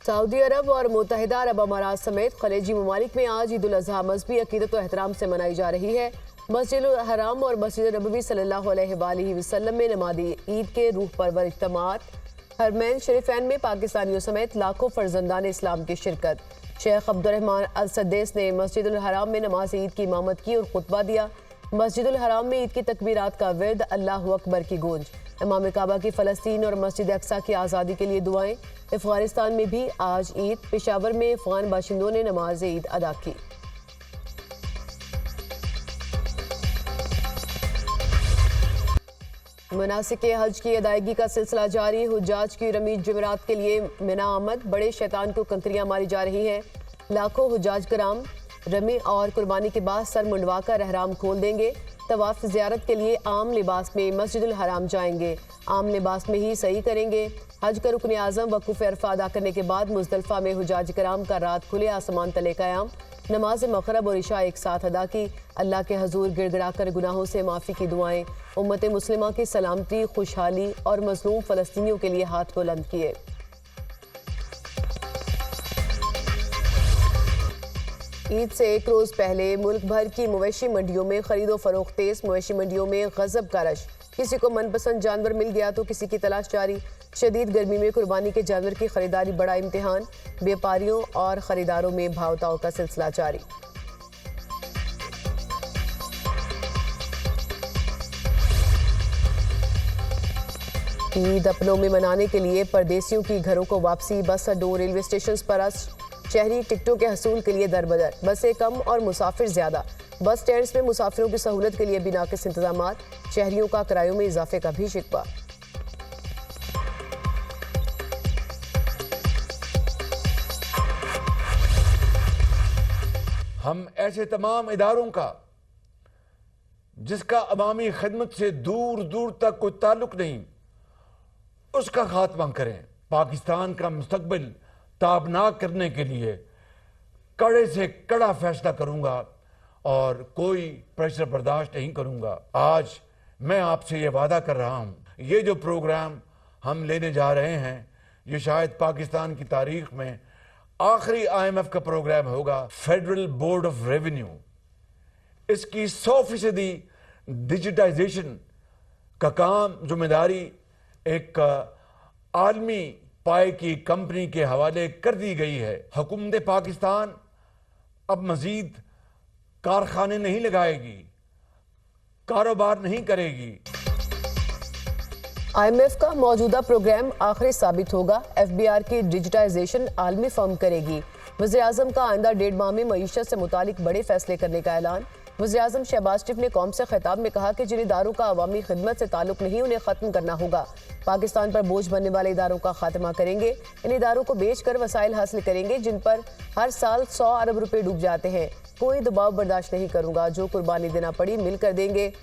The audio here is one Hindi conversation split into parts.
सऊदी अरब और मुत्तहिदा अरब अमारात समेत खलीजी ममालिक में आज ईद उल अज़हा मज़हबी अक़ीदत व एहतराम से मनाई जा रही है। मस्जिदुल हराम और मस्जिद नबवी सल्लल्लाहु अलैहि वसल्लम में नमाज़ी ईद के रूह परवर इज्तिमात, हरमैन शरीफैन में पाकिस्तानियों समेत लाखों फर्जंदान इस्लाम की शिरकत। शेख अब्दुर्रहमान अल सद्देस ने मस्जिदुल हराम में नमाज ईद की इमामत की और खुतबा दिया। मस्जिदुल हराम में ईद की तकबीरात का विर्द, अल्लाहु अकबर की गूंज, इमाम काबा की फ़लस्तीन और मस्जिद अक्सा की आज़ादी के लिए दुआएं। अफ़गानिस्तान में भी आज ईद, पेशावर में अफ़गान बाशिंदों ने नमाज ईद अदा की। मनासिक हज की अदायगी का सिलसिला जारी। हुज्जाज की रमीज जुमेरात के लिए मिना आमद, बड़े शैतान को कंकरियां मारी जा रही हैं। लाखों हुज्जाज कराम रमी और कुर्बानी के बाद सर मुंडवा कर रहराम खोल देंगे। तवाफ ज़ियारत के लिए आम लिबास में मस्जिदुल हराम जाएंगे, आम लिबास में ही सही करेंगे। हज का रुकन आज़म वक़ूफ़ अरफ़ा अदा करने के बाद मुज़दलिफ़ा में हुज्जाज कराम का रात खुले आसमान तले क़याम, नमाज मग़रिब और इशा एक साथ अदा की। अल्लाह के हजूर गिड़गिड़ा कर गुनाहों से माफ़ी की दुआएं, उम्मत मुस्लिमा की सलामती, खुशहाली और मज़लूम फ़लस्तीनियों के लिए हाथ बुलंद किए। ईद से एक रोज़ पहले मुल्क भर की मवेशी मंडियों में खरीदो फरोख्त तेज। मवेशी मंडियों में गज़ब का रश, किसी को मनपसंद जानवर मिल गया तो किसी की तलाश जारी। शदीद गर्मी में कुर्बानी के जानवर की खरीदारी बड़ा इम्तिहान, व्यापारियों और खरीदारों में भाव-ताव का सिलसिला जारी। ईद अपनों में मनाने के लिए परदेसियों की घरों को वापसी। बस अड्डों, रेलवे स्टेशन पर शहरी टिकटों के हसूल के लिए दरबदर, बसें कम और मुसाफिर ज्यादा। बस स्टैंड्स में मुसाफिरों की सहूलत के लिए भी नाक़िस इंतजामात, शहरियों का किरायों में इजाफे का भी शिकवा। हम ऐसे तमाम इदारों का जिसका अवामी खिदमत से दूर दूर तक कोई ताल्लुक नहीं, उसका खात्मा करें। पाकिस्तान का मुस्तकबिल ताबनाक करने के लिए कड़े से कड़ा फैसला करूंगा और कोई प्रेशर बर्दाश्त नहीं करूंगा। आज मैं आपसे ये वादा कर रहा हूं, ये जो प्रोग्राम हम लेने जा रहे हैं, ये शायद पाकिस्तान की तारीख में आखिरी IMF का प्रोग्राम होगा। फेडरल बोर्ड ऑफ रेवेन्यू, इसकी 100% डिजिटाइजेशन का काम, जिम्मेदारी एक आलमी पाए की कंपनी के हवाले कर दी गई है। हुकूमत पाकिस्तान अब मजीद कारखाने नहीं लगाएगी, कारोबार नहीं करेगी। IMF का मौजूदा प्रोग्राम आखिरी साबित होगा। FBR की डिजिटाइजेशन आलमी फर्म करेगी। वज़ीर-ए-आज़म का आइंदा 1.5 माह में मईशत से मुतालिक बड़े फैसले करने का ऐलान। वज़ीर-ए-आज़म शहबाज शरीफ ने कौम से खिताब में कहा कि जिन इदारों का अवामी खिदमत से ताल्लुक नहीं, उन्हें ख़त्म करना होगा। पाकिस्तान पर बोझ बनने वाले इदारों का खात्मा करेंगे। इन इदारों को बेच कर वसाइल हासिल करेंगे जिन पर हर साल 100 अरब रुपए डूब जाते हैं। कोई दबाव बर्दाश्त नहीं करूंगा, जो कुर्बानी देना पड़ी मिल कर देंगे।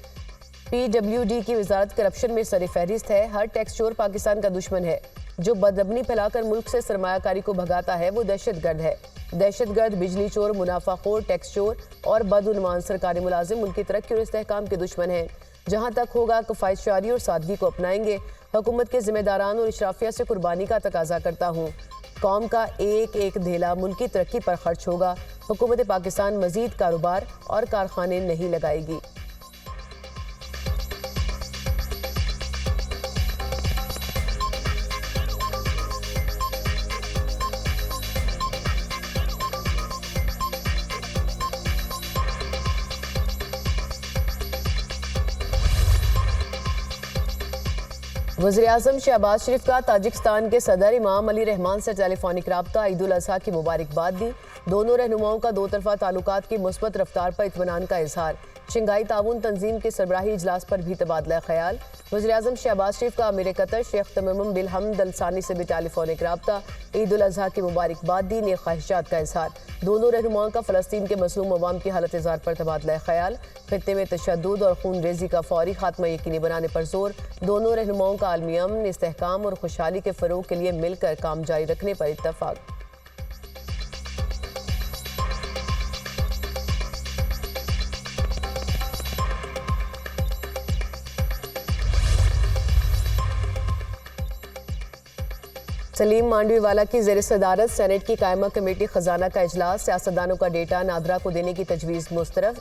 PWD की वजारत करप्शन में सर फहरिस्त है। हर टैक्स चोर पाकिस्तान का दुश्मन है। जो बदअमनी फैलाकर मुल्क से सरमायाकारी को भगाता है वो दहशतगर्द है। दहशतगर्द, बिजली चोर, मुनाफाखोर, टैक्स चोर और बदउनवान सरकारी मुलाजिम मुल्क की तरक्की और इस्तेहकाम के दुश्मन हैं। जहाँ तक होगा किफायतशारी और सादगी को अपनाएंगे। हुकूमत के जिम्मेदारान और इशराफिया से कुर्बानी का तकाजा करता हूँ। कौम का एक एक धेला मुल्क की तरक्की पर खर्च होगा। हुकूमत पाकिस्तान मजीद कारोबार और कारखाने नहीं लगाएगी। वज़ीर-ए-आज़म शहबाज शरीफ का ताजिकिस्तान के सदर इमाम अली रहमान से टेलीफोनिक राब्ता, ईद उल अज़हा की मुबारकबाद दी। दोनों रहनुमाओं का दो तरफा ताल्लुकात की मुस्बत रफ्तार पर इत्मीनान का इजहार। शंघाई ताउन तंजीम के सरबराही इजलास पर भी तबादला ख्याल। वज़ीर-ए-आज़म शहबाज शरीफ का अमीर कतर शेख तमीम बिन हमद अल सानी से भी टेलीफोनिक राब्ता, ईद उल अज़हा की मुबारकबाद दी, नेक ख्वाहिशात का इजहार। दोनों रहनुमाओं का फ़लस्तीन के मज़लूम अवाम की हालत इज़हार पर तबादला ख्याल। खित्ते में तशद्दुद और खून रेजी का फौरी खात्मा यकीनी बनाने पर जोर। दोनों रहनुमाओं का आलमी अमन, इस्तेहकाम और खुशहाली के फ़रोग के लिए मिलकर काम जारी रखने पर इत्तफाक। सलीम मांडवीवाला की ज़ेर सदारत सेनेट की कायमा कमेटी खजाना का इजलास, सियासतदानों का डेटा नादरा को देने की तजवीज़ मुस्तरद।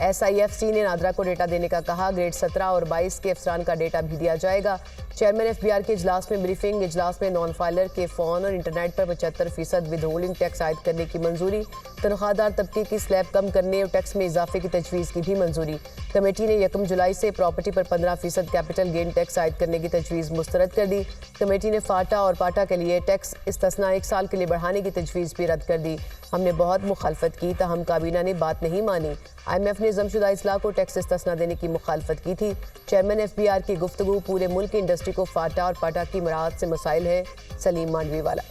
SIFC ने नादरा को डेटा देने का कहा, ग्रेड 17 और 22 के अफसरान का डेटा भी दिया जाएगा। चेयरमैन FBR के इजलास में ब्रीफिंग, इजलास में नॉन फाइलर के फ़ोन और इंटरनेट पर 75% विद होल्डिंग टैक्स आयद करने की मंजूरी। तनख्वाहदार तबके की स्लैब कम करने और टैक्स में इजाफे की तजवीज़ की भी मंजूरी। कमेटी ने 1 जुलाई से प्रॉपर्टी पर 15% कैपिटल गेन टैक्स आयद करने की तजवीज़ मुस्तरद कर दी। कमेटी ने फाटा और पाटा के लिए टैक्स इस्तिस्ना 1 साल के लिए बढ़ाने की तजवीज़ भी रद्द कर दी। हमने बहुत मुखालफत की, ताहम काबीना ने बात नहीं मानी। IMF ने जमशुदा इस्लाह को टैक्स इस्तिस्ना देने की मुखालफत की थी। चेयरमैन FBR की गुफ्तगू, पूरे मुल्क की इंडस्ट्री को फाटा और पाटा की मराहत से मसाइल है। सलीम मांडवीवाला।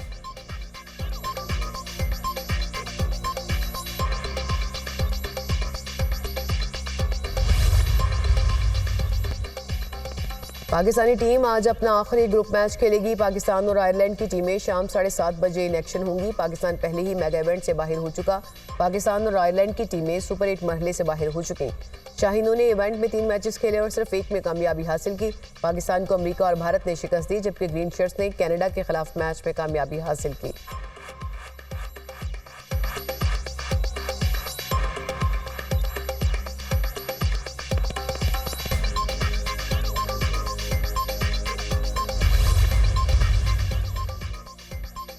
पाकिस्तानी टीम आज अपना आखिरी ग्रुप मैच खेलेगी। पाकिस्तान और आयरलैंड की टीमें शाम 7:30 बजे इन एक्शन होंगी। पाकिस्तान पहले ही मेगा इवेंट से बाहर हो चुका। पाकिस्तान और आयरलैंड की टीमें सुपर 8 मरहले से बाहर हो चुकी। शाहीनों ने इवेंट में 3 मैचेस खेले और सिर्फ 1 में कामयाबी हासिल की। पाकिस्तान को अमेरिका और भारत ने शिकस्त दी, जबकि ग्रीन शर्ट्स ने कनाडा के खिलाफ मैच में कामयाबी हासिल की।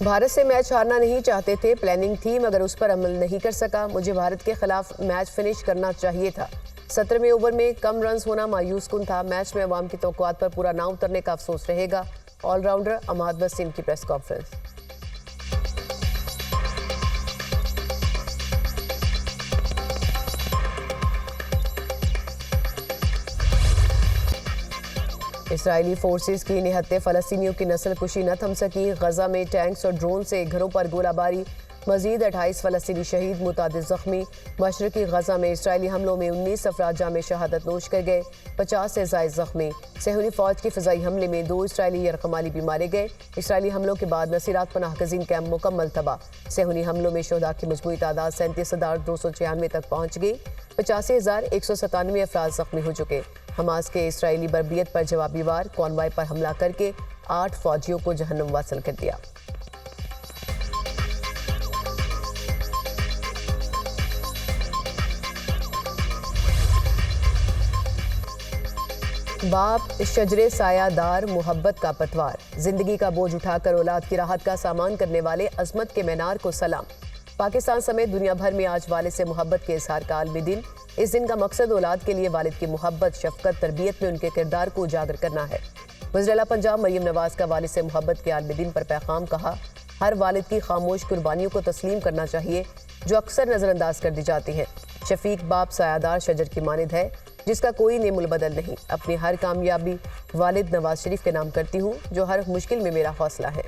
भारत से मैच हारना नहीं चाहते थे, प्लानिंग थी मगर उस पर अमल नहीं कर सका। मुझे भारत के खिलाफ मैच फिनिश करना चाहिए था। 17वें ओवर में कम रन्स होना मायूस कुन था। मैच में अवाम की तवक्कुआत पर पूरा ना उतरने का अफसोस रहेगा। ऑलराउंडर अमाद वसीम की प्रेस कॉन्फ्रेंस। इसराइली फोर्सेस की निहत्ते फ़लस्तीनियों की नस्ल कुशी न थम सकी। गजा में टैंक्स और ड्रोन से घरों पर गोलाबारी, मजीद 28 फ़लस्तीनी शहीद, मुतादिद ज़ख्मी। मशरक़ी गजा में इसराइली हमलों में 19 अफराद जाम शहादत नोश कर गए, 50 से ज़ायद ज़ख्मी। सेहूनी फ़ौज के फ़िज़ाई हमले में 2 इसराइली यरगमाली भी मारे गए। इसराइली हमलों के बाद नसीरात पनाह गज़ीन कैंप मुकम्मल तबाह। सेहूनी हमलों में शोहदा की मजमूई तादाद 37,296 तक पहुँच गई। 85,197 अफराद ज़ख्मी हो चुके। हमास के इसराइली बर्बियत पर जवाबी वार, कॉनवाय पर हमला करके 8 फौजियों को जहन्नुम वासिल कर दिया। बाप शजरे सायादार मोहब्बत का पतवार, जिंदगी का बोझ उठाकर औलाद की राहत का सामान करने वाले अजमत के मीनार को सलाम। पाकिस्तान समेत दुनिया भर में आज वालिद से मोहब्बत के इजहार का आलमी दिन। इस दिन का मकसद औलाद के लिए वालिद की मोहब्बत, शफकत, तरबियत में उनके किरदार को उजागर करना है। वज़ीर-ए-आला पंजाब मरियम नवाज का वालिद से मोहब्बत के आलमी दिन पर पैगाम, कहा, हर वालिद की खामोश कुर्बानियों को तस्लीम करना चाहिए जो अक्सर नज़रअंदाज कर दी जाती हैं। शफीक बाप सायादार शजर की मानिद है जिसका कोई नेमुल बदल नहीं। अपनी हर कामयाबी वालिद नवाज शरीफ के नाम करती हूँ जो हर मुश्किल में मेरा हौसला है।